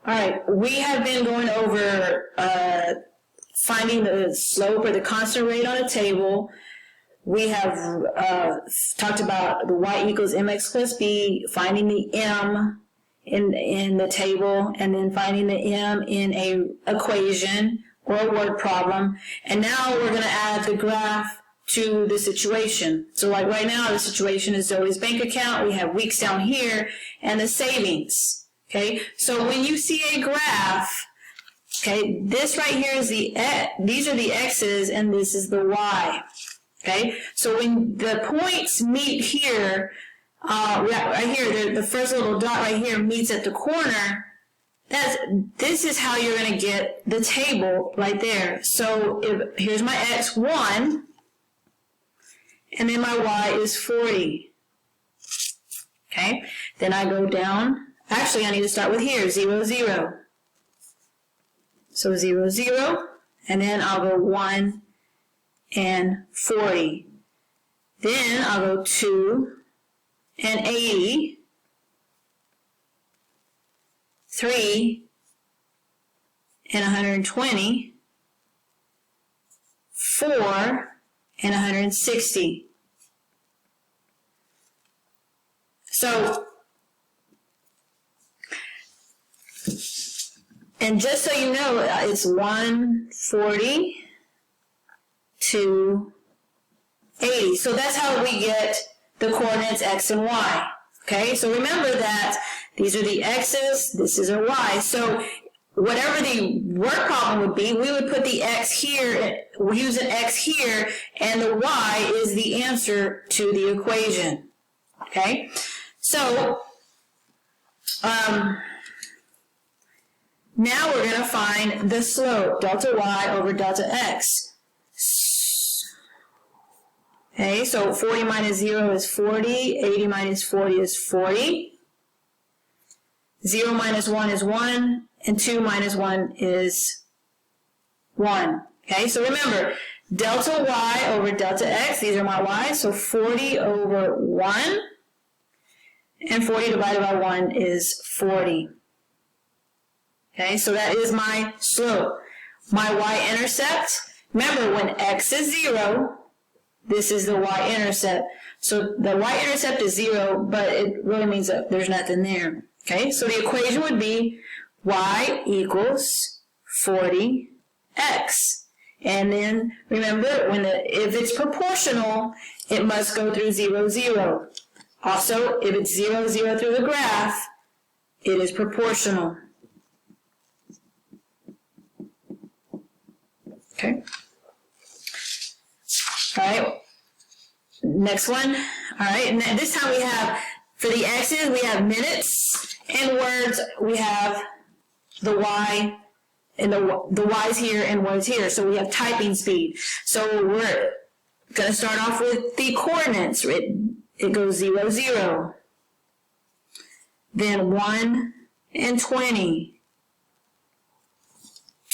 All right, we have been going over finding the slope or the constant rate on a table. We have talked about the y equals mx plus b, finding the m in the table, and then finding the m in a equation or a word problem. And now we're going to add the graph to the situation. So like right now, the situation is Zoe's bank account. We have weeks down here and the savings. Okay, so when you see a graph, okay, this right here is these are the x's and this is the y. Okay, so when the points meet here, right here, the first little dot right here meets at the corner, this is how you're going to get the table right there. So here's my x1, and then my y is 40. Okay, then I go down. Actually, I need to start with here, 0, 0. So 0, 0, and then I'll go 1 and 40. Then I'll go 2 and 80, 3 and 120, 4 and 160. So, and just so you know, it's 140 to 80. So that's how we get the coordinates x and y. Okay, so remember that these are the x's, this is a y. So whatever the word problem would be, we would put the x here, we use an x here, and the y is the answer to the equation. Okay, so now we're going to find the slope, delta y over delta x. Okay, so 40 minus 0 is 40, 80 minus 40 is 40. 0 minus 1 is 1, and 2 minus 1 is 1. Okay, so remember, delta y over delta x, these are my y's, so 40 over 1, and 40 divided by 1 is 40. Okay, so that is my slope. My y-intercept, remember when x is 0, this is the y-intercept. So the y-intercept is 0, but it really means that there's nothing there. Okay, so the equation would be y equals 40x. And then remember, if it's proportional, it must go through 0, 0. Also, if it's 0, 0 through the graph, it is proportional. Okay. All right. Next one. All right. And this time we have, for the x's, we have minutes, and words, we have the y, and the y's here and words here. So we have typing speed. So we're going to start off with the coordinates. It goes 0, 0. Then 1 and 20.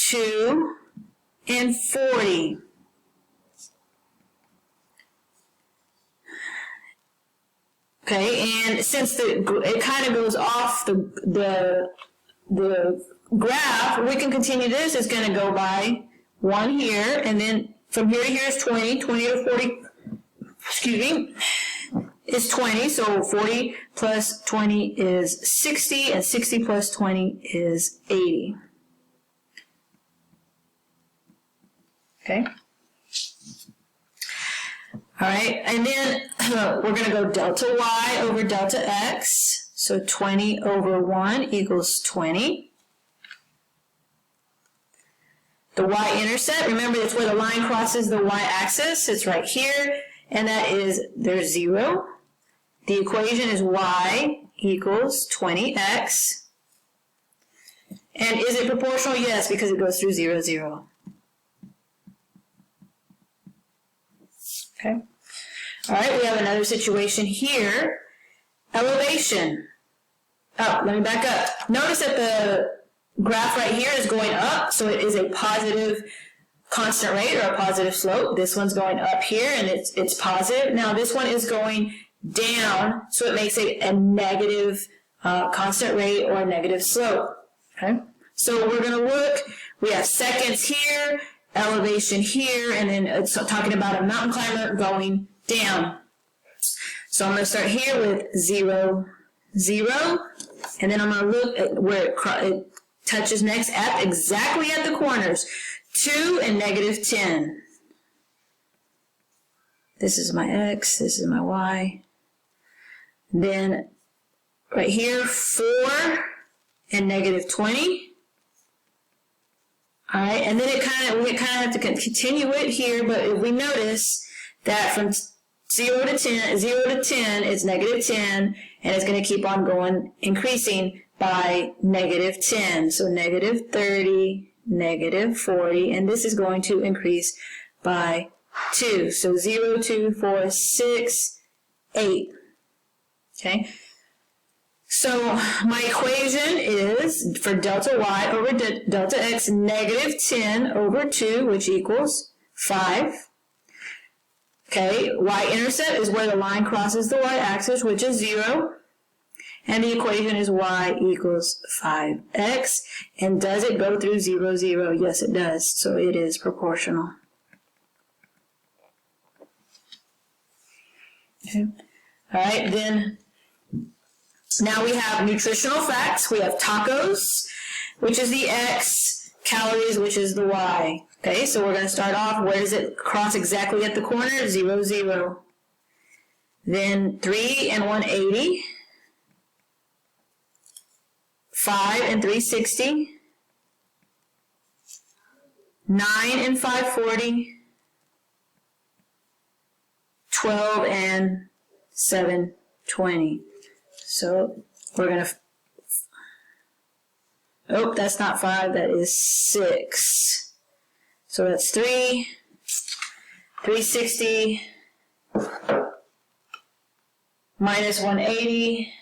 2 and 40. Okay, and since it kind of goes off the graph, we can continue this. It's going to go by 1 here, and then from here to here is 20. 20 to 40, excuse me, is 20. So 40 plus 20 is 60, and 60 plus 20 is 80. Okay. All right, and then we're going to go delta y over delta x. So 20 over 1 equals 20. The y-intercept, remember it's where the line crosses the y-axis. It's right here, and that is, there's 0. The equation is y equals 20x. And is it proportional? Yes, because it goes through 0, 0. Okay. All right, we have another situation here. Elevation. Oh, let me back up. Notice that the graph right here is going up, so it is a positive constant rate or a positive slope. This one's going up here, and it's positive. Now this one is going down, so it makes it a negative constant rate or a negative slope. Okay, so we're going to look, we have seconds here, elevation here, and then it's talking about a mountain climber going down. So I'm going to start here with 0, 0, and then I'm going to look at where it touches next at exactly at the corners, 2 and negative 10. This is my X, this is my Y. Then right here, 4 and negative 20. All right, and then we kind of have to continue it here, but if we notice that from 0 to 10 is negative 10, and it's going to keep on going, increasing by negative 10. So negative 30, negative 40, and this is going to increase by 2. So 0, 2, 4, 6, 8. Okay. So my equation is for delta y over delta x, negative 10 over 2, which equals 5. Okay, y-intercept is where the line crosses the y-axis, which is 0. And the equation is y equals 5x. And does it go through 0, 0? Yes, it does. So it is proportional. Okay. All right, then now we have nutritional facts. We have tacos, which is the x, calories, which is the y. Okay, so we're going to start off, where does it cross exactly at the corner? 0, 0. Then 3 and 180. 5 and 360. 9 and 540. 12 and 720. So we're going to, oh, that's not 5, that is 6. So that's 3, 360, minus 180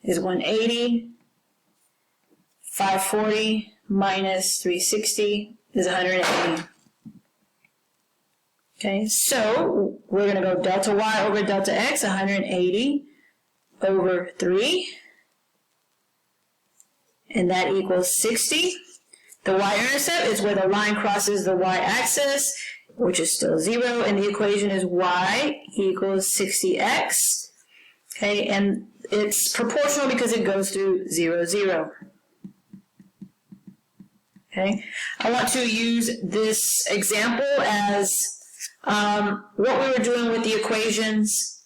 is 180. 540 minus 360 is 180. Okay, so we're going to go delta y over delta x, 180 over 3. And that equals 60. The y-intercept is where the line crosses the y-axis, which is still 0, and the equation is y equals 60x. Okay, and it's proportional because it goes through 0, 0. Okay, I want to use this example as what we were doing with the equations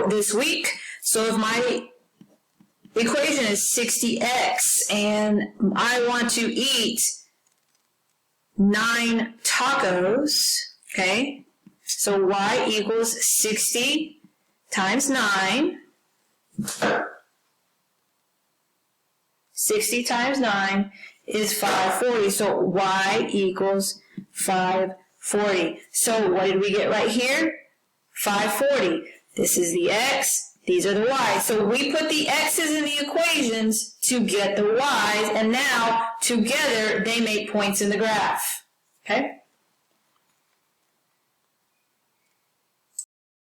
this week. So if my equation is 60x, and I want to eat 9 tacos, okay? So y equals 60 times 9. 60 times 9 is 540, so y equals 540. So what did we get right here? 540. This is the x. These are the y's. So we put the x's in the equations to get the y's, and now together they make points in the graph. Okay?